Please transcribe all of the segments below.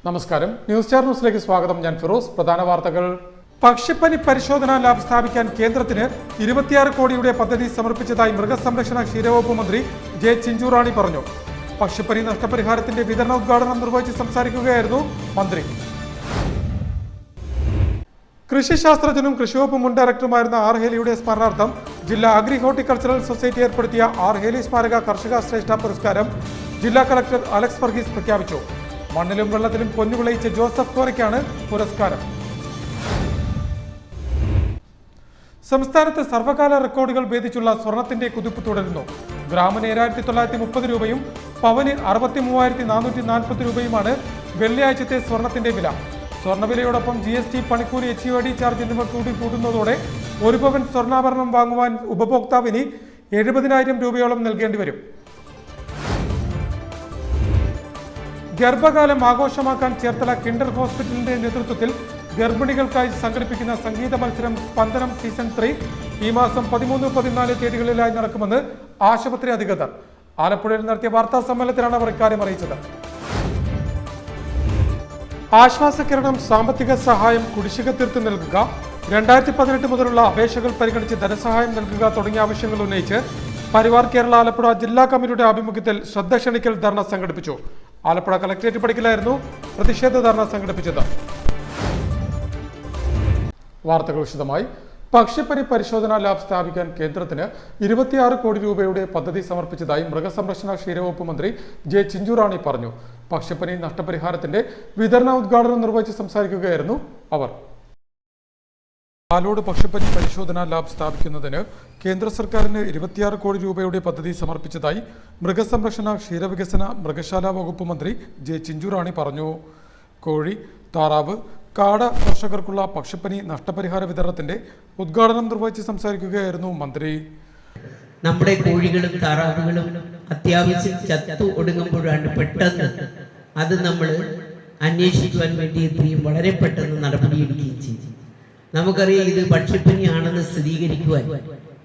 നമസ്കാരം news star ന്യൂസിലേക്ക് സ്വാഗതം. ഞാൻ ഫിറോസ്. പ്രധാന വാർത്തകൾ. പക്ഷിപ്പനി പരിശോധനാ ലാബ് സ്ഥാപിക്കാൻ കേന്ദ്രത്തിന് 26 കോടിയുടെ പദ്ധതി സമർപ്പിച്ചതായി മൃഗസംരക്ഷണ ക്ഷീരവകുപ്പ് മന്ത്രി ജെ ചിഞ്ചുറാണി പറഞ്ഞു. പക്ഷിപ്പനി നഷ്ടപരിഹാരത്തിന്റെ വിതരണോദ്ഘാടനം നിർവഹിച്ച് സംസാരിക്കുകയായിരുന്നു മന്ത്രി. കൃഷിശാസ്ത്രജ്ഞനും കൃഷിവകുപ്പ് മുൻ ഡയറക്ടറുമായിരുന്ന ആർ ഹേലിയുടെ സ്മരണാർത്ഥം ജില്ലാ അഗ്രി ഹോർട്ടിക്കൾച്ചറൽ സൊസൈറ്റി ഏർപ്പെടുത്തിയ ആർ ഹേലി സ്മാരക കർഷക ശ്രേഷ്ഠ പുരസ്കാരം ജില്ലാ കളക്ടർ അലക്സ് വർഗീസ് പ്രഖ്യാപിച്ചു. മണ്ണിലും വെള്ളത്തിലും പൊന്നു വിളയിച്ച ജോസഫ് കോരയ്ക്കാണ് പുരസ്കാരം. സംസ്ഥാനത്ത് സർവകാല റെക്കോർഡുകൾ ഭേദിച്ചുള്ള സ്വർണത്തിന്റെ കുതിപ്പ് തുടരുന്നു. ഗ്രാമിന് 7930 രൂപയും പവന് 63,440 രൂപയുമാണ് വെള്ളിയാഴ്ചത്തെ സ്വർണത്തിന്റെ വില. സ്വർണ്ണവിലയോടൊപ്പം GST, പണിക്കൂലി, HUID ചാർജ് എന്നിവ കൂട്ടുന്നതോടെ ഒരു പവൻ സ്വർണ്ണാഭരണം വാങ്ങുവാൻ ഉപഭോക്താവിന് 70,000 രൂപയോളം നൽകേണ്ടി വരും. ഗർഭകാലം ആഘോഷമാക്കാൻ ചേർത്തല കിൻഡർ ഹോസ്പിറ്റലിന്റെ നേതൃത്വത്തിൽ ഗർഭിണികൾക്കായി സംഘടിപ്പിക്കുന്ന സംഗീത മത്സരം സ്പന്ദനം സീസൺ 3 ഈ മാസം 13, 14 തീയതികളിലായി നടക്കുമെന്ന് ആശുപത്രി അധികൃതർ. ആലപ്പുഴയിൽ നടത്തിയ വാർത്താ സമ്മേളനത്തിലാണ് അവർ ഇക്കാര്യം അറിയിച്ചത്. ആശ്വാസകിരണം, സാമ്പത്തിക സഹായം, കുടിശ്ശിക തീർത്ത് നൽകുക, 2018 മുതലുള്ള അപേക്ഷകൾ പരിഗണിച്ച് ധനസഹായം നൽകുക തുടങ്ങിയ ആവശ്യങ്ങൾ ഉന്നയിച്ച് പരിവാർ കേരള ആലപ്പുഴ ജില്ലാ കമ്മിറ്റിയുടെ ആഭിമുഖ്യത്തിൽ ശ്രദ്ധ ക്ഷണിക്കൽ ധർണ സംഘടിപ്പിച്ചു. ആലപ്പുഴ കളക്ടറേറ്റ് പടിക്കലായിരുന്നു പ്രതിഷേധ ധർണ സംഘടിപ്പിച്ചത്. വാർത്തകൾ വിശദമായി. പക്ഷിപ്പനി പരിശോധനാ ലാബ് സ്ഥാപിക്കാൻ കേന്ദ്രത്തിന് 26 കോടി രൂപയുടെ പദ്ധതി സമർപ്പിച്ചതായി മൃഗസംരക്ഷണ ക്ഷീരവകുപ്പ് മന്ത്രി ജെ ചിഞ്ചുറാണി പറഞ്ഞു. പക്ഷിപ്പനി നഷ്ടപരിഹാരത്തിന്റെ വിതരണ ഉദ്ഘാടനം നിർവഹിച്ച് സംസാരിക്കുകയായിരുന്നു അവർ. പാലോട് പക്ഷിപ്പനി പരിശോധനാ ലാബ് സ്ഥാപിക്കുന്നതിന് കേന്ദ്ര സർക്കാരിന് 26 കോടി രൂപയുടെ പദ്ധതി സമർപ്പിച്ചതായി മൃഗസംരക്ഷണ ക്ഷീരവികസന മൃഗശാല വകുപ്പ് മന്ത്രി ജെ ചിഞ്ചുറാണി പറഞ്ഞു. കോഴി, താറാവ്, കാട കർഷകർക്കുള്ള പക്ഷിപ്പനി നഷ്ടപരിഹാര വിതരണത്തിന്റെ ഉദ്ഘാടനം നിർവഹിച്ച് സംസാരിക്കുകയായിരുന്നു മന്ത്രി. നമ്മുടെ കോഴികളും താറാവുകളും അത്യാവശ്യം ചത്തു ഒടുങ്ങുമ്പോഴാണ് പെട്ടെന്ന് അത് നമ്മൾ അന്വേഷിക്കുവാൻ വേണ്ടി എത്തുകയും വളരെ പെട്ടെന്ന് നടപടിയെടുക്കുകയും ചെയ്തു. നമുക്കറിയാം, ഇത് പക്ഷിപ്പനിയാണെന്ന് സ്ഥിരീകരിക്കുവാൻ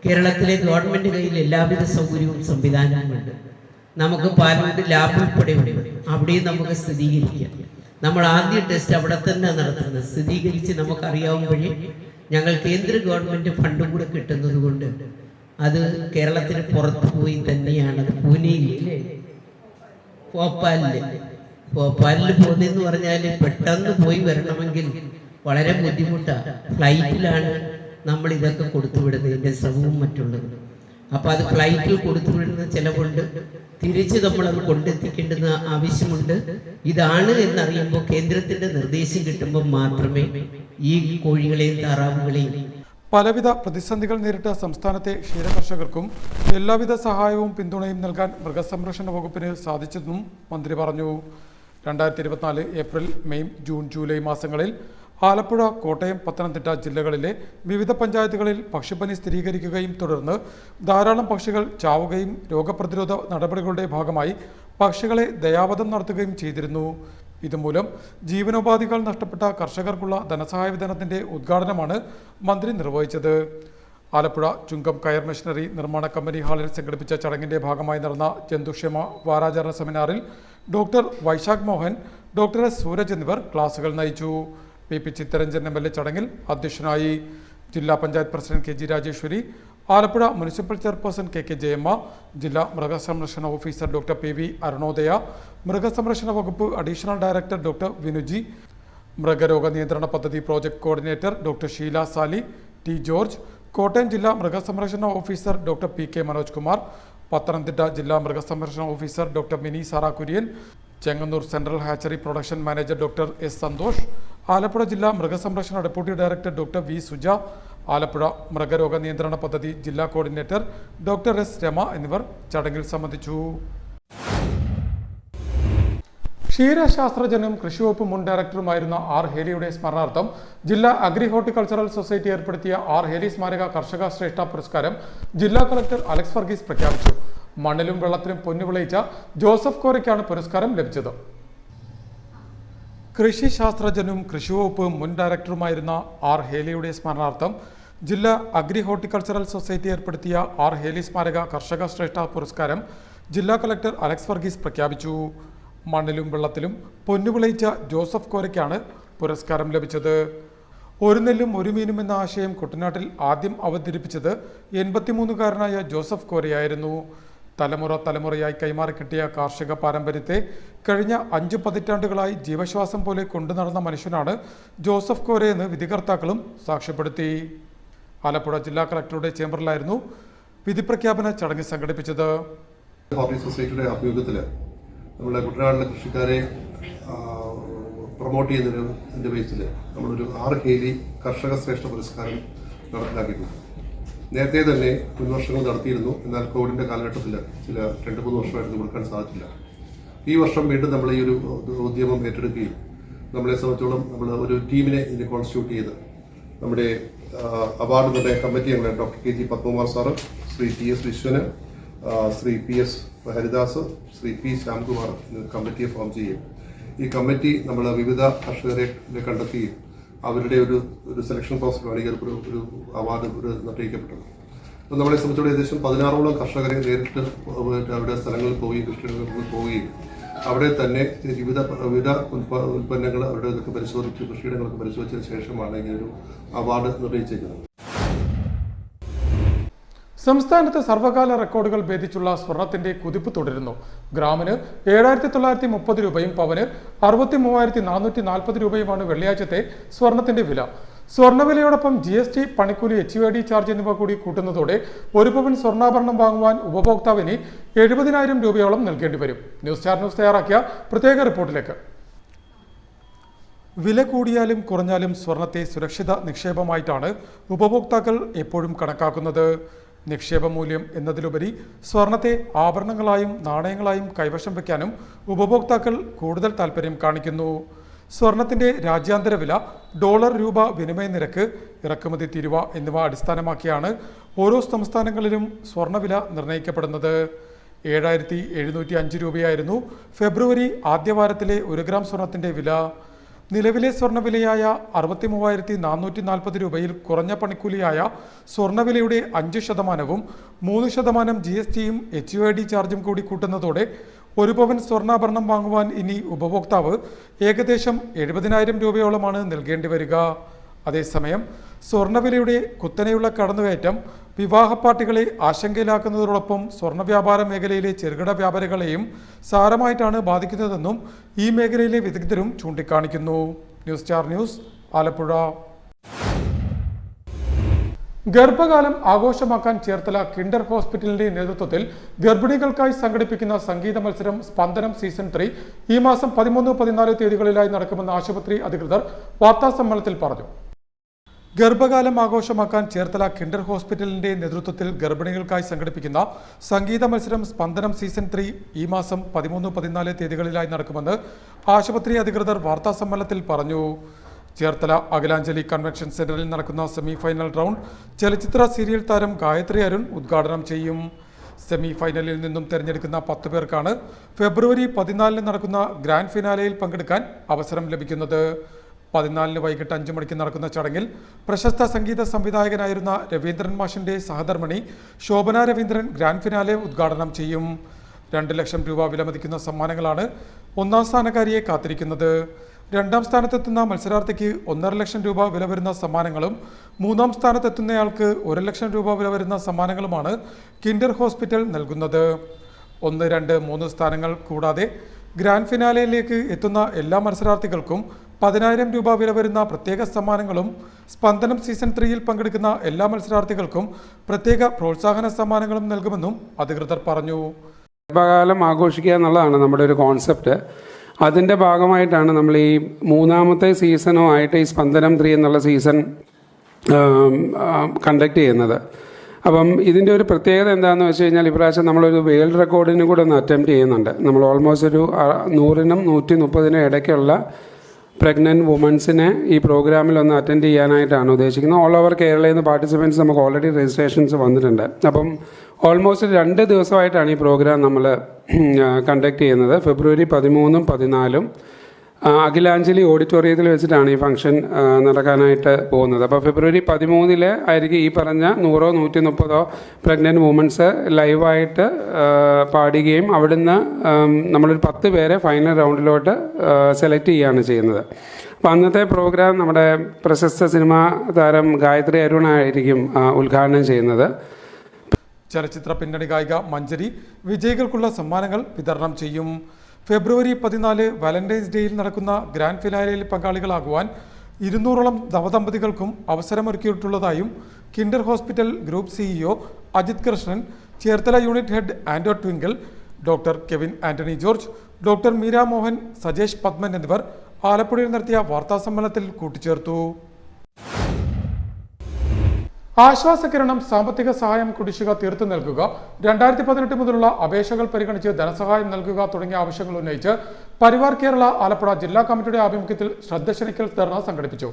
കേരളത്തിലെ ഗവൺമെന്റ് കയ്യിൽ എല്ലാവിധ സൗകര്യവും സംവിധാനങ്ങളുണ്ട്. നമുക്ക് പാലോട് ലാബ് ഉൾപ്പെടെയുണ്ട്. അവിടെയും നമുക്ക് സ്ഥിരീകരിക്കാം. നമ്മൾ ആദ്യ ടെസ്റ്റ് അവിടെ തന്നെ നടത്തുന്നത്. സ്ഥിരീകരിച്ച് നമുക്കറിയാവുമ്പോഴേ ഞങ്ങൾ കേന്ദ്ര ഗവൺമെന്റ് ഫണ്ടും കൂടെ കിട്ടുന്നത് കൊണ്ട് അത് കേരളത്തിന് പുറത്തു പോയി തന്നെയാണ്. പൂനെയിലെ ഭോപ്പാലിൽ പോകുന്നതെന്ന് പറഞ്ഞാൽ പെട്ടെന്ന് പോയി വരണമെങ്കിൽ വളരെ ബുദ്ധിമുട്ടാണ്. ഫ്ലൈറ്റിലാണ് നമ്മൾ ഇതൊക്കെ കൊടുത്തുവിടുന്നതിൻ്റെ ശ്രമവും മറ്റുള്ളത്. അപ്പോൾ അത് ഫ്ലൈറ്റിൽ കൊടുത്തുവിടുന്ന ചിലവുണ്ട്, തിരിച്ച് നമ്മളത് കൊണ്ടെത്തിക്കേണ്ടുന്ന ആവശ്യമുണ്ട്. ഇതാണ് എന്നറിയുമ്പോൾ കേന്ദ്രത്തിന്റെ നിർദ്ദേശം കിട്ടുമ്പോൾ മാത്രമേ ഈ കോഴികളെയും താറാവുകളെയും. പലവിധ പ്രതിസന്ധികൾ നേരിട്ട സംസ്ഥാനത്തെ ക്ഷീരകർഷകർക്കും എല്ലാവിധ സഹായവും പിന്തുണയും നൽകാൻ മൃഗസംരക്ഷണ വകുപ്പിന് സാധിച്ചെന്നും മന്ത്രി പറഞ്ഞു. 2024 ഏപ്രിൽ, മെയ്, ജൂൺ, ജൂലൈ മാസങ്ങളിൽ ആലപ്പുഴ, കോട്ടയം, പത്തനംതിട്ട ജില്ലകളിലെ വിവിധ പഞ്ചായത്തുകളിൽ പക്ഷിപ്പനി സ്ഥിരീകരിക്കുകയും തുടർന്ന് ധാരാളം പക്ഷികൾ ചാവുകയും രോഗപ്രതിരോധ നടപടികളുടെ ഭാഗമായി പക്ഷികളെ ദയാവധം നടത്തുകയും ചെയ്തിരുന്നു. ഇതുമൂലം ജീവനോപാധികൾ നഷ്ടപ്പെട്ട കർഷകർക്കുള്ള ധനസഹായ വിതരണത്തിന്റെ ഉദ്ഘാടനമാണ് മന്ത്രി നിർവഹിച്ചത്. ആലപ്പുഴ ചുങ്കം കയർ മെഷീനറി നിർമ്മാണ കമ്പനി ഹാളിൽ സംഘടിപ്പിച്ച ചടങ്ങിന്റെ ഭാഗമായി നടന്ന ജന്തുക്ഷേമ വാരാചരണ സെമിനാറിൽ doctor Vaishakh Mohan, doctor S Sooraj എന്നിവർ ക്ലാസുകൾ നയിച്ചു. PP ചിത്തരഞ്ജൻ MLA ചടങ്ങിൽ അധ്യക്ഷനായി. ജില്ലാ panchayat president KG Rajeshwari, Alappuzha municipal chairperson KK Jayamma, ജില്ലാ മൃഗസംരക്ഷണ ഓഫീസർ ഡോക്ടർ PV അരുണോദയ, മൃഗസംരക്ഷണ വകുപ്പ് അഡീഷണൽ ഡയറക്ടർ ഡോക്ടർ വിനുജി, മൃഗരോഗ നിയന്ത്രണ പദ്ധതി project coordinator doctor Sheela Sali, T George, Kottayam ജില്ലാ മൃഗസംരക്ഷണ officer doctor PK Manoj Kumar, Pathanamthitta ജില്ലാ മൃഗസംരക്ഷണ officer doctor Mini Sara Kurian, Chengannur central hatchery production manager doctor S Santhosh, Alappuzha ജില്ലാ മൃഗസംരക്ഷണ deputy director doctor V Suja, Alappuzha മൃഗരോഗ നിയന്ത്രണ പദ്ധതി ജില്ലാ കോർഡിനേറ്റർ ഡോക്ടർ S രമ എന്നിവർ ചടങ്ങിൽ സംബന്ധിച്ചു. ക്ഷീരശാസ്ത്രജ്ഞനും കൃഷിവകുപ്പ് മുൻ ഡയറക്ടറുമായിരുന്ന ആർ ഹേലിയുടെ സ്മരണാർത്ഥം ജില്ലാ അഗ്രി ഹോർട്ടിക്കൾച്ചറൽ സൊസൈറ്റി ഏർപ്പെടുത്തിയ ആർ ഹേലി സ്മാരക കർഷക ശ്രേഷ്ഠ പുരസ്കാരം ജില്ലാ കളക്ടർ അലക്സ് വർഗീസ് പ്രഖ്യാപിച്ചു. മണ്ണിലും വെള്ളത്തിലും പൊന്നു വിളയിച്ച ജോസഫ് കോരയ്ക്കാണ് പുരസ്കാരം ലഭിച്ചത്. കൃഷിശാസ്ത്രജ്ഞനും കൃഷിവകുപ്പ് മുൻ ഡയറക്ടറുമായിരുന്ന ആർ ഹേലിയുടെ സ്മരണാർത്ഥം ജില്ലാ അഗ്രി ഹോർട്ടിക്കൾച്ചറൽ സൊസൈറ്റി ഏർപ്പെടുത്തിയ ആർ ഹേലി സ്മാരക കർഷക ശ്രേഷ്ഠ പുരസ്കാരം ജില്ലാ കളക്ടർ അലക്സ് വർഗീസ് പ്രഖ്യാപിച്ചു. മണ്ണിലും വെള്ളത്തിലും പൊന്നുവിളയിച്ച ജോസഫ് കോരയ്ക്കാണ് പുരസ്കാരം ലഭിച്ചത്. ഒരു നെല്ലും ഒരു മീനും എന്ന ആശയം കുട്ടനാട്ടിൽ ആദ്യം അവതരിപ്പിച്ചത് 83-കാരനായ ജോസഫ് കോരയായിരുന്നു. തലമുറയായി കൈമാറി കിട്ടിയ കാർഷിക പാരമ്പര്യത്തെ കഴിഞ്ഞ 5 പതിറ്റാണ്ടുകളായി ജീവശ്വാസം പോലെ കൊണ്ടു നടന്ന മനുഷ്യനാണ് ജോസഫ് കോരയെന്ന് വിധികർത്താക്കളും സാക്ഷ്യപ്പെടുത്തി. ആലപ്പുഴ ജില്ലാ കളക്ടറുടെ ചേംബറിലായിരുന്നു വിധി പ്രഖ്യാപന ചടങ്ങ് സംഘടിപ്പിച്ചത്. സൊസൈറ്റിയുടെ ആഭിമുഖ്യത്തിൽ നമ്മുടെ കുട്ടനാട്ടിലെ കൃഷിക്കാരെ പ്രൊമോട്ട് ചെയ്യുന്നതിൻ്റെ ബേസിൽ നമ്മളൊരു 6 KG കർഷക ശ്രേഷ്ഠ പുരസ്കാരം നടപ്പിലാക്കിയിട്ടുണ്ട്. നേരത്തെ തന്നെ മുൻവർഷങ്ങൾ നടത്തിയിരുന്നു. എന്നാൽ കോവിഡിൻ്റെ കാലഘട്ടത്തിൽ ചില 2-3 വർഷമായിട്ട് കൊടുക്കാൻ സാധിച്ചില്ല. ഈ വർഷം വീണ്ടും നമ്മൾ ഈ ഒരു ഉദ്യമം ഏറ്റെടുക്കുകയും നമ്മളെ സംബന്ധിച്ചോളം നമ്മൾ ഒരു ടീമിനെ ഇതിനെ കോൺസ്റ്റിറ്റ്യൂട്ട് ചെയ്ത് നമ്മുടെ അവാർഡ് നിർണ്ണയ കമ്മിറ്റി ഞങ്ങൾ doctor KG Padmakumar sir, Shri PS Viswan, Shri PS Haridas, Shri P Shyamkumar കമ്മിറ്റിയെ ഫോം ചെയ്യും. ഈ കമ്മിറ്റി നമ്മൾ വിവിധ കർഷകരെ കണ്ടെത്തുകയും അവരുടെ ഒരു സെലക്ഷൻ പ്രോസസ്സിലാണ് ഈ ഒരു അവാർഡ് നിർണ്ണയിക്കപ്പെട്ടത്. അപ്പോൾ നമ്മളെ സംബന്ധിച്ചോളം ഏകദേശം 16ഓളം കർഷകരെ നേരിട്ട് അവരുടെ സ്ഥലങ്ങളിൽ പോവുകയും കൃഷിയിടങ്ങളിൽ പോവുകയും അവിടെ തന്നെ വിവിധ ഉൽപ്പന്നങ്ങൾ അവരുടെ ഇതൊക്കെ പരിശോധിച്ച് കൃഷിയിടങ്ങളൊക്കെ പരിശോധിച്ചതിന് ശേഷമാണ് ഇങ്ങനൊരു അവാർഡ് നിർണ്ണയിച്ചിരിക്കുന്നത്. സംസ്ഥാനത്ത് സർവകാല റെക്കോർഡുകൾ ഭേദിച്ചുള്ള സ്വർണത്തിന്റെ കുതിപ്പ് തുടരുന്നു. ഗ്രാമിന് 7,930 രൂപയും പവന് 63,440 രൂപയുമാണ് വെള്ളിയാഴ്ചത്തെ സ്വർണത്തിന്റെ വില. സ്വർണ്ണവിലയോടൊപ്പം GST, പണിക്കൂലി, HUID ചാർജ് എന്നിവ കൂടി കൂട്ടുന്നതോടെ ഒരു പവൻ സ്വർണ്ണാഭരണം വാങ്ങുവാൻ ഉപഭോക്താവിന് 70,000 രൂപയോളം നൽകേണ്ടി വരും. ന്യൂസ് സ്റ്റാർ ന്യൂസ് തയ്യാറാക്കിയ പ്രത്യേക റിപ്പോർട്ടിലേക്ക്. വില കൂടിയാലും കുറഞ്ഞാലും സ്വർണത്തെ സുരക്ഷിത നിക്ഷേപമായിട്ടാണ് ഉപഭോക്താക്കൾ എപ്പോഴും കണക്കാക്കുന്നത്. നിക്ഷേപ മൂല്യം എന്നതിലുപരി സ്വർണത്തെ ആഭരണങ്ങളായും നാണയങ്ങളായും കൈവശം വയ്ക്കാനും ഉപഭോക്താക്കൾ കൂടുതൽ താൽപ്പര്യം കാണിക്കുന്നു. സ്വർണത്തിന്റെ രാജ്യാന്തര വില, ഡോളർ രൂപ വിനിമയ നിരക്ക്, ഇറക്കുമതി തീരുവ എന്നിവ അടിസ്ഥാനമാക്കിയാണ് ഓരോ സംസ്ഥാനങ്ങളിലും സ്വർണ്ണവില നിർണ്ണയിക്കപ്പെടുന്നത്. 7,705 രൂപയായിരുന്നു ഫെബ്രുവരി ആദ്യവാരത്തിലെ 1 ഗ്രാം സ്വർണത്തിന്റെ വില. നിലവിലെ സ്വർണ്ണവിലയായ 63,440 രൂപയിൽ കുറഞ്ഞ പണിക്കൂലിയായ സ്വർണ്ണവിലയുടെ 5%, 3% GSTയും HUID ചാർജും കൂടി കൂട്ടുന്നതോടെ ഒരു പവൻ സ്വർണ്ണാഭരണം വാങ്ങുവാൻ ഇനി ഉപഭോക്താവ് ഏകദേശം 70,000 രൂപയോളമാണ് നൽകേണ്ടി വരിക. അതേസമയം സ്വർണ്ണവിലയുടെ കുത്തനെയുള്ള കടന്നുകയറ്റം വിവാഹ പാർട്ടികളെ ആശങ്കയിലാക്കുന്നതോടൊപ്പം സ്വർണ്ണ വ്യാപാര മേഖലയിലെ ചെറുകിട വ്യാപാരികളെയും സാരമായിട്ടാണ് ബാധിക്കുന്നതെന്നും ഈ മേഖലയിലെ വിദഗ്ധരും ചൂണ്ടിക്കാണിക്കുന്നു. News star news, Alappuzha. ഗർഭകാലം ആഘോഷമാക്കാൻ ചേർത്തല കിൻഡർ ഹോസ്പിറ്റലിന്റെ നേതൃത്വത്തിൽ ഗർഭിണികൾക്കായി സംഘടിപ്പിക്കുന്ന സംഗീത മത്സരം സ്പന്ദനം സീസൺ 3 ഈ മാസം 13-14 തീയതികളിലായി നടക്കുമെന്ന് ആശുപത്രി അധികൃതർ വാർത്താസമ്മേളനത്തിൽ പറഞ്ഞു. ഗർഭകാലം ആഘോഷമാക്കാൻ ചേർത്തല കിൻഡർ ഹോസ്പിറ്റലിന്റെ നേതൃത്വത്തിൽ ഗർഭിണികൾക്കായി സംഘടിപ്പിക്കുന്ന സംഗീത മത്സരം സ്പന്ദനം സീസൺ 3 ഈ മാസം 13-14 തീയതികളിലായി നടക്കുമെന്ന് ആശുപത്രി അധികൃതർ വാർത്താസമ്മേളനത്തിൽ പറഞ്ഞു. ചേർത്തല അഖിലാഞ്ജലി കൺവെൻഷൻ സെന്ററിൽ നടക്കുന്ന സെമി ഫൈനൽ റൗണ്ട് ചലച്ചിത്ര സീരിയൽ താരം ഗായത്രി അരുൺ ഉദ്ഘാടനം ചെയ്യും. സെമി ഫൈനലിൽ നിന്നും തിരഞ്ഞെടുക്കുന്ന 10 പേർക്കാണ് ഫെബ്രുവരി 14 നടക്കുന്ന ഗ്രാൻഡ് ഫിനാലയിൽ പങ്കെടുക്കാൻ അവസരം ലഭിക്കുന്നത്. 14 വൈകിട്ട് 5 മണിക്ക് നടക്കുന്ന ചടങ്ങിൽ പ്രശസ്ത സംഗീത സംവിധായകനായിരുന്ന രവീന്ദ്രൻ മാഷിന്റെ സഹധർമ്മിണി ശോഭന രവീന്ദ്രൻ ഗ്രാൻഡ് ഫിനാലെ ഉദ്ഘാടനം ചെയ്യും. 2 ലക്ഷം രൂപ വിലമതിക്കുന്ന സമ്മാനങ്ങളാണ് 1ാം സ്ഥാനക്കാരിയെ കാത്തിരിക്കുന്നത്. 2ാം സ്ഥാനത്തെത്തുന്ന മത്സരാർത്ഥിക്ക് 1.5 ലക്ഷം രൂപ വില വരുന്ന സമ്മാനങ്ങളും 3ാം സ്ഥാനത്തെത്തുന്നയാൾക്ക് 1 ലക്ഷം രൂപ വില വരുന്ന സമ്മാനങ്ങളുമാണ് കിൻഡർ ഹോസ്പിറ്റൽ നൽകുന്നത്. 1, 2, 3 സ്ഥാനങ്ങൾ കൂടാതെ ഗ്രാൻഡ് ഫിനാലയിലേക്ക് എത്തുന്ന എല്ലാ മത്സരാർത്ഥികൾക്കും 10,000 രൂപ വില വരുന്ന പ്രത്യേക സമ്മാനങ്ങളും സ്പന്ദനം സീസൺ 3യിൽ പങ്കെടുക്കുന്ന എല്ലാ മത്സരാർത്ഥികൾക്കും പ്രത്യേക പ്രോത്സാഹന സമ്മാനങ്ങളും നൽകുമെന്നും അധികൃതർ പറഞ്ഞു. ഗർഭകാലം ആഘോഷിക്കുക എന്നുള്ളതാണ് നമ്മുടെ ഒരു കോൺസെപ്റ്റ്. അതിൻ്റെ ഭാഗമായിട്ടാണ് നമ്മൾ ഈ 3ാമത്തെ സീസണും ആയിട്ട് ഈ സ്പന്ദനം 3 എന്നുള്ള സീസൺ കണ്ടക്ട് ചെയ്യുന്നത്. അപ്പം ഇതിൻ്റെ ഒരു പ്രത്യേകത എന്താണെന്ന് വെച്ച് കഴിഞ്ഞാൽ ഇപ്രാവശ്യം നമ്മളൊരു വേൾഡ് റെക്കോർഡിനും കൂടെ ഒന്ന് അറ്റംപ്റ്റ് ചെയ്യുന്നുണ്ട്. നമ്മൾ ഓൾമോസ്റ്റ് ഒരു 100നും 130നും ഇടയ്ക്കുള്ള പ്രഗ്നൻറ്റ് വുമൻസിനെ ഈ പ്രോഗ്രാമിൽ ഒന്ന് അറ്റൻഡ് ചെയ്യാനായിട്ടാണ് ഉദ്ദേശിക്കുന്നത്. ഓൾ ഓവർ കേരളയിൽ നിന്ന് പാർട്ടിസിപ്പൻസ് നമുക്ക് ഓൾറെഡി രജിസ്ട്രേഷൻസ് വന്നിട്ടുണ്ട്. അപ്പം ഓൾമോസ്റ്റ് 2 ദിവസമായിട്ടാണ് ഈ പ്രോഗ്രാം നമ്മൾ കണ്ടക്ട് ചെയ്യുന്നത്. ഫെബ്രുവരി 13-14 അഖിലാഞ്ജലി ഓഡിറ്റോറിയത്തിൽ വെച്ചിട്ടാണ് ഈ ഫംഗ്ഷൻ നടക്കാനായിട്ട് പോകുന്നത്. അപ്പോൾ ഫെബ്രുവരി 13 ആയിരിക്കും ഈ പറഞ്ഞ 100 130 പ്രഗ്നൻറ്റ് വുമൻസ് ലൈവായിട്ട് പാടുകയും അവിടുന്ന് നമ്മളൊരു 10 പേരെ ഫൈനൽ റൗണ്ടിലോട്ട് സെലക്ട് ചെയ്യുകയാണ് ചെയ്യുന്നത്. അപ്പോൾ അന്നത്തെ പ്രോഗ്രാം നമ്മുടെ പ്രശസ്ത സിനിമാ താരം ഗായത്രി അരുണായിരിക്കും ഉദ്ഘാടനം ചെയ്യുന്നത്. ചലച്ചിത്ര പിന്നണി ഗായിക മഞ്ജരി വിജയികൾക്കുള്ള സമ്മാനങ്ങൾ വിതരണം ചെയ്യും. ഫെബ്രുവരി 14 വാലന്റൈൻസ് ഡേയിൽ നടക്കുന്ന ഗ്രാൻഡ് ഫിനാലയിൽ പങ്കാളികളാകുവാൻ 200ഓളം നവദമ്പതികൾക്കും അവസരമൊരുക്കിയിട്ടുള്ളതായും Kinder hospital group CEO Ajith Krishnan, Cherthala unit head Ando Twinkle, doctor Kevin Antony George, doctor Meera Mohan, Sajesh Padman എന്നിവർ ആലപ്പുഴയിൽ നടത്തിയ വാർത്താസമ്മേളനത്തിൽ കൂട്ടിച്ചേർത്തു. ആശ്വാസകിരണം സാമ്പത്തിക സഹായം കുടിശ്ശിക തീർത്തു നൽകുക, 2018 മുതലുള്ള അപേക്ഷകൾ പരിഗണിച്ച് ധനസഹായം നൽകുക തുടങ്ങിയ ആവശ്യങ്ങൾ ഉന്നയിച്ച് പരിവാർ കേരള ആലപ്പുഴ ജില്ലാ കമ്മിറ്റിയുടെ ആഭിമുഖ്യത്തിൽ ശ്രദ്ധ ക്ഷണിക്കൽ ധർണ സംഘടിപ്പിച്ചു.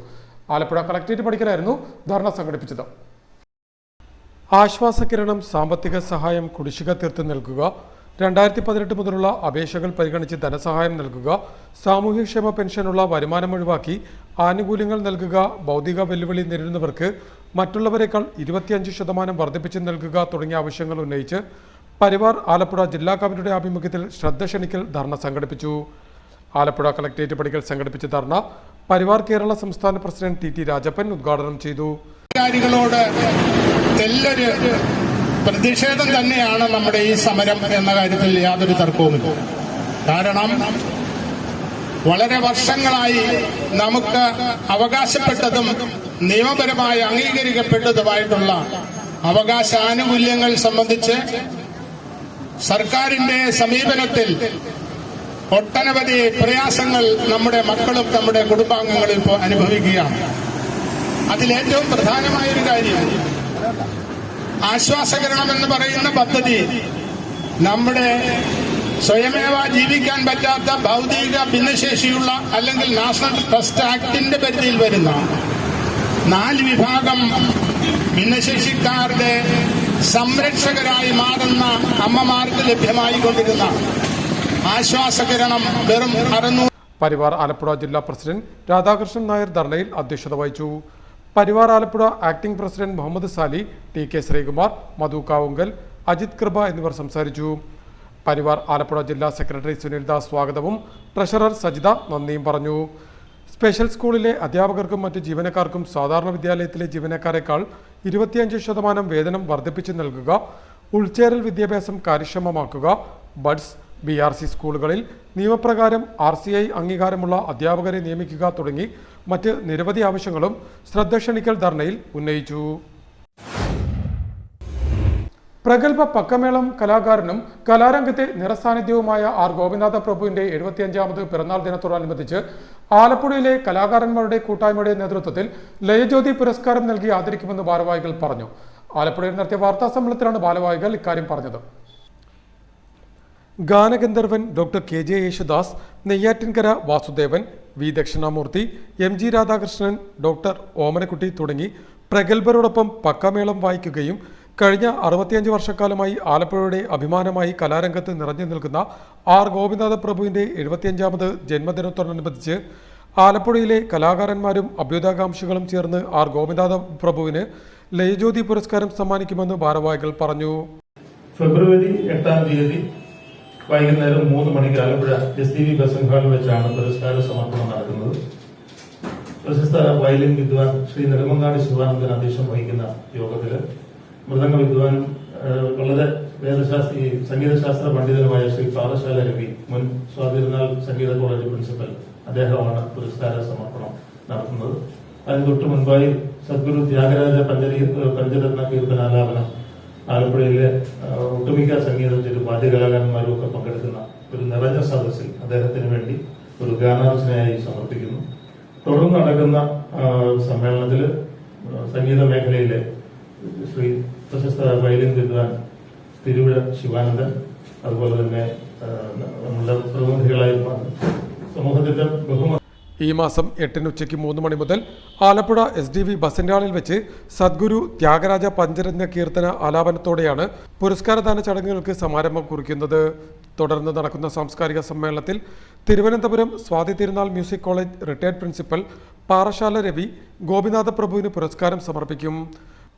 ആലപ്പുഴ കളക്ടറേറ്റ് പടിക്കലായിരുന്നു ധർണ സംഘടിപ്പിച്ചത്. ആശ്വാസകിരണം സാമ്പത്തിക സഹായം കുടിശ്ശിക തീർത്തു നൽകുക, 2018 മുതലുള്ള അപേക്ഷകൾ പരിഗണിച്ച് ധനസഹായം നൽകുക, സാമൂഹ്യക്ഷേമ പെൻഷനുള്ള വരുമാനം ഒഴിവാക്കി ആനുകൂല്യങ്ങൾ നൽകുക, ഭൗതിക വെല്ലുവിളി നേരിടുന്നവർക്ക് മറ്റുള്ളവരെക്കാൾ 25% വർദ്ധിപ്പിച്ച് നൽകുക തുടങ്ങിയ ആവശ്യങ്ങൾ ഉന്നയിച്ച് പരിവാർ ആലപ്പുഴ ജില്ലാ കമ്മിറ്റിയുടെ ആഭിമുഖ്യത്തിൽ ശ്രദ്ധ ക്ഷണിക്കൽ ധർണ സംഘടിപ്പിച്ചു. ആലപ്പുഴ കളക്ടറേറ്റ് പടിക്കൽ സംഘടിപ്പിച്ച ധർണ പരിവാർ കേരള സംസ്ഥാന പ്രസിഡന്റ് TT രാജപ്പൻ ഉദ്ഘാടനം ചെയ്തു. പ്രതിഷേധം തന്നെയാണ് നമ്മുടെ ഈ സമരം എന്ന കാര്യത്തിൽ യാതൊരു തർക്കവുമില്ല. കാരണം വളരെ വർഷങ്ങളായി നമുക്ക് അവകാശപ്പെട്ടതും നിയമപരമായി അംഗീകരിക്കപ്പെട്ടതുമായിട്ടുള്ള അവകാശാനുകൂല്യങ്ങൾ സംബന്ധിച്ച് സർക്കാരിന്റെ സമീപനത്തിൽ ഒട്ടനവധി പ്രയാസങ്ങൾ നമ്മുടെ മക്കളും നമ്മുടെ കുടുംബാംഗങ്ങളും ഇപ്പോൾ അനുഭവിക്കുകയാണ്. അതിലേറ്റവും പ്രധാനമായൊരു കാര്യം ആശ്വാസകിരണം എന്ന് പറയുന്ന പദ്ധതി നമ്മുടെ സ്വയമേവ ജീവിക്കാൻ പറ്റാത്ത ഭൗതിക ഭിന്നശേഷിയുള്ള അല്ലെങ്കിൽ നാഷണൽ ട്രസ്റ്റ് ആക്ടിന്റെ പരിധിയിൽ വരുന്ന 4 വിഭാഗം ഭിന്നശേഷിക്കാരുടെ സംരക്ഷകരായി മാറുന്ന അമ്മമാർക്ക് ലഭ്യമായിക്കൊണ്ടിരുന്ന ആശ്വാസകിരണം വെറും 600. പരിവാർ ആലപ്പുഴ ജില്ലാ പ്രസിഡന്റ് രാധാകൃഷ്ണൻ നായർ ധർണയിൽ അധ്യക്ഷത വഹിച്ചു. Parivar Alappuzha acting president Muhammad Sali, TK Sreekumar, Madhu Kavungal, Ajith Kripa എന്നിവർ സംസാരിച്ചു. പരിവാർ ആലപ്പുഴ ജില്ലാ സെക്രട്ടറി സുനിൽ ദാസ് സ്വാഗതവും ട്രഷറർ സജിത നന്ദിയും പറഞ്ഞു. സ്പെഷ്യൽ സ്കൂളിലെ അധ്യാപകർക്കും മറ്റ് ജീവനക്കാർക്കും സാധാരണ വിദ്യാലയത്തിലെ ജീവനക്കാരെക്കാൾ 25% വേതനം വർദ്ധിപ്പിച്ച് നൽകുക, ഉൾച്ചേരൽ വിദ്യാഭ്യാസം കാര്യക്ഷമമാക്കുക, ബഡ്സ് BRC സ്കൂളുകളിൽ നിയമപ്രകാരം RCI അംഗീകാരമുള്ള അധ്യാപകരെ നിയമിക്കുക തുടങ്ങി മറ്റ് നിരവധി ആവശ്യങ്ങളും ശ്രദ്ധ ക്ഷണിക്കൽ ധർണയിൽ ഉന്നയിച്ചു. പ്രഗത്ഭ പക്കമേളം കലാകാരനും കലാരംഗത്തെ നിറസാന്നിധ്യവുമായ R. ഗോപിനാഥ പ്രഭുവിന്റെ 75ാമത് പിറന്നാൾ ദിനത്തോടനുബന്ധിച്ച് ആലപ്പുഴയിലെ കലാകാരന്മാരുടെ കൂട്ടായ്മയുടെ നേതൃത്വത്തിൽ ലയജ്യോതി പുരസ്കാരം നൽകി ആദരിക്കുമെന്ന് ഭാരവാഹികൾ പറഞ്ഞു. ആലപ്പുഴയിൽ നടത്തിയ വാർത്താ സമ്മേളനത്തിലാണ് ഭാരവാഹികൾ ഇക്കാര്യം പറഞ്ഞത്. ഗാനഗന്ധർവൻ doctor KJ Yesudas, Neyyattinkara Vasudevan, V. Dakshinamoorthy, MG Radhakrishnan, doctor Omanakutty തുടങ്ങി പ്രഗത്ഭരോടൊപ്പം പക്കമേളം വായിക്കുകയും കഴിഞ്ഞ 65 വർഷക്കാലമായി ആലപ്പുഴയുടെ അഭിമാനമായി കലാരംഗത്ത് നിറഞ്ഞു നിൽക്കുന്ന R. ഗോപിനാഥ പ്രഭുവിന്റെ 75ാമത് ജന്മദിനത്തോടനുബന്ധിച്ച് ആലപ്പുഴയിലെ കലാകാരന്മാരും അഭ്യുദയകാംക്ഷികളും ചേർന്ന് R. ഗോപിനാഥ പ്രഭുവിന് ലയജ്യോതി പുരസ്കാരം സമ്മാനിക്കുമെന്ന് ഭാരവാഹികൾ പറഞ്ഞു. ഫെബ്രുവരി 8-ാം തീയതി വൈകുന്നേരം 3 മണിക്ക് ആലപ്പുഴ STV ബസൻ ഹാളിൽ വെച്ചാണ് പുരസ്കാര സമർപ്പണം നടക്കുന്നത്. പ്രശസ്ത വയലിൻ വിദ്വാൻ ശ്രീ നെടുമങ്ങാട് ശിവാനന്ദൻ അധ്യക്ഷം വഹിക്കുന്ന യോഗത്തിൽ മൃദംഗ വിദ്വാനും വളരെ സംഗീതശാസ്ത്ര പണ്ഡിതനുമായ ശ്രീ പാറശാല രവി, മുൻ സ്വാതിരുന്നാൾ സംഗീത കോളേജ് പ്രിൻസിപ്പൽ, അദ്ദേഹമാണ് പുരസ്കാര സമർപ്പണം നടത്തുന്നത്. അതിന് തൊട്ട് മുൻപായി സദ്ഗുരു ത്യാഗരാജ പഞ്ചരത്ന കീർത്തനാലാപനം ആലപ്പുഴയിലെ ഒട്ടുമിക്ക സംഗീതത്തിൽ വാദ്യകലാകാരന്മാരും ഒക്കെ പങ്കെടുക്കുന്ന ഒരു നിറഞ്ഞ സദസ്സിൽ അദ്ദേഹത്തിന് വേണ്ടി ഒരു ഗാനാർച്ചനയായി സമർപ്പിക്കുന്നു. തുടർന്ന് നടക്കുന്ന സമ്മേളനത്തിൽ സംഗീത മേഖലയിലെ ശ്രീ പ്രശസ്ത വയലിൻ വിദ്വാൻ തിരുവിഴ ശിവാനന്ദൻ, അതുപോലെ തന്നെ നമ്മളുടെ പ്രതിനിധികളായി സമൂഹത്തിന്റെ ബഹുമതി ഈ മാസം 8 ഉച്ചയ്ക്ക് 3 മണി മുതൽ ആലപ്പുഴ SDV ബസിന്റെ ഹാളിൽ വെച്ച് സദ്ഗുരു ത്യാഗരാജ പഞ്ചരത്ന കീർത്തന ആലാപനത്തോടെയാണ് പുരസ്കാരദാന ചടങ്ങുകൾക്ക് സമാരംഭം കുറിക്കുന്നത്. തുടർന്ന് നടക്കുന്ന സാംസ്കാരിക സമ്മേളനത്തിൽ Thiruvananthapuram Swathi Thirunal music college retired principal Parassala Ravi Gopinatha പ്രഭുവിന് പുരസ്കാരം സമർപ്പിക്കും.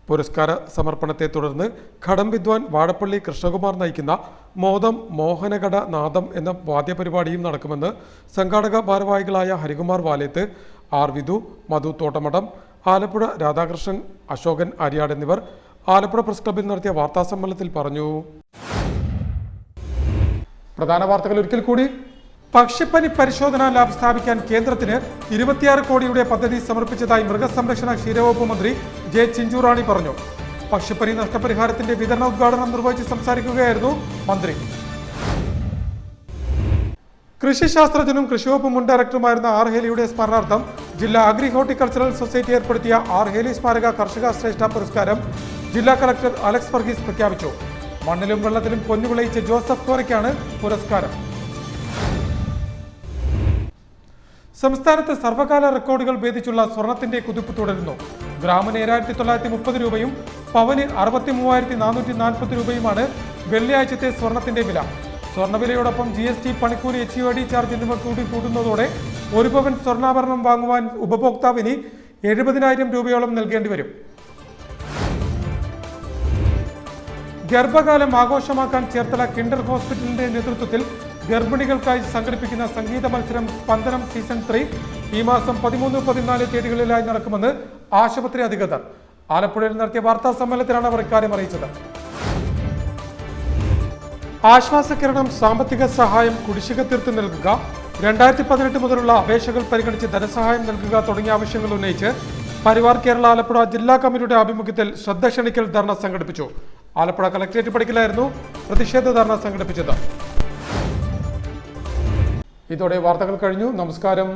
പുരസ്കാര സമർപ്പണത്തെ തുടർന്ന് ഘടം വിദ്വാൻ വാഴപ്പള്ളി കൃഷ്ണകുമാർ നയിക്കുന്ന മോദം മോഹനഘട നാദം എന്ന വാദ്യപരിപാടിയും നടക്കുമെന്ന് സംഘാടക ഭാരവാഹികളായ ഹരികുമാർ വാലേത്ത്, ആർ വിധു, മധു തോട്ടമഠം, ആലപ്പുഴ രാധാകൃഷ്ണൻ, അശോകൻ ആര്യാട് എന്നിവർ ആലപ്പുഴ പ്രസ് ക്ലബ്ബിൽ നടത്തിയ വാർത്താസമ്മേളനത്തിൽ പറഞ്ഞു. പ്രധാന വാർത്തകൾ ഒരിക്കൽ കൂടി. പക്ഷിപ്പനി പരിശോധനാ ലാബ് സ്ഥാപിക്കാൻ കേന്ദ്രത്തിന് 26 കോടിയുടെ പദ്ധതി സമർപ്പിച്ചതായി മൃഗസംരക്ഷണ ക്ഷീരവകുപ്പ് മന്ത്രി ജെ ചിഞ്ചുറാണി പറഞ്ഞു. പക്ഷിപ്പനി നഷ്ടപരിഹാരത്തിന്റെ വിതരണ ഉദ്ഘാടനം നിർവഹിച്ച് സംസാരിക്കുകയായിരുന്നു മന്ത്രി. കൃഷിശാസ്ത്രജ്ഞനും കൃഷിവകുപ്പ് മുൻ ഡയറക്ടറുമായിരുന്ന ആർ ഹേലിയുടെ സ്മരണാർത്ഥം ജില്ലാ അഗ്രി ഹോർട്ടിക്കൾച്ചറൽ സൊസൈറ്റി ഏർപ്പെടുത്തിയ ആർ ഹേലി സ്മാരക കർഷക ശ്രേഷ്ഠ പുരസ്കാരം ജില്ലാ കളക്ടർ അലക്സ് വർഗീസ് പ്രഖ്യാപിച്ചു. മണ്ണിലും വെള്ളത്തിലും പൊന്നു വിളയിച്ച ജോസഫ് കോരയ്ക്കാണ് പുരസ്കാരം. സംസ്ഥാനത്ത് സർവകാല റെക്കോർഡുകൾ ഭേദിച്ചുള്ള സ്വർണത്തിന്റെ കുതിപ്പ് തുടരുന്നു. ഗ്രാമിന് 7930 രൂപയും പവന് 63,440 രൂപയുമാണ് വെള്ളിയാഴ്ചത്തെ സ്വർണത്തിന്റെ വില. സ്വർണ്ണവിലയോടൊപ്പം GST, പണിക്കൂലി, HUID ചാർജ് എന്നിവ കൂടുന്നതോടെ ഒരു പവൻ സ്വർണ്ണാഭരണം വാങ്ങുവാൻ ഉപഭോക്താവിന് 70,000 രൂപയോളം നൽകേണ്ടി വരും. ഗർഭകാലം ആഘോഷമാക്കാൻ ചേർത്തല കിൻഡർ ഹോസ്പിറ്റലിന്റെ നേതൃത്വത്തിൽ ഗർഭിണികൾക്കായി സംഘടിപ്പിക്കുന്ന സംഗീത മത്സരം സ്പന്ദനം സീസൺ 3 ഈ മാസം 13, 14 തീയതികളിലായി നടക്കുമെന്ന് ആശുപത്രി അധികൃതർ ആലപ്പുഴയിൽ നടത്തിയ വാർത്താ സമ്മേളനത്തിലാണ് അവർ ഇക്കാര്യം അറിയിച്ചത്. ആശ്വാസകിരണം, സാമ്പത്തിക സഹായം, കുടിശ്ശിക തീർത്ത് നൽകുക, 2018 മുതലുള്ള അപേക്ഷകൾ പരിഗണിച്ച് ധനസഹായം നൽകുക തുടങ്ങിയ ആവശ്യങ്ങൾ ഉന്നയിച്ച് പരിവാർ കേരള ആലപ്പുഴ ജില്ലാ കമ്മിറ്റിയുടെ ആഭിമുഖ്യത്തിൽ ശ്രദ്ധ ക്ഷണിക്കൽ ധർണ സംഘടിപ്പിച്ചു. ആലപ്പുഴ കളക്ടറേറ്റ് പടിക്കലായിരുന്നു പ്രതിഷേധ ധർണ സംഘടിപ്പിച്ചത്. ഇതോടെ വാർത്തകൾ കഴിഞ്ഞു. നമസ്കാരം.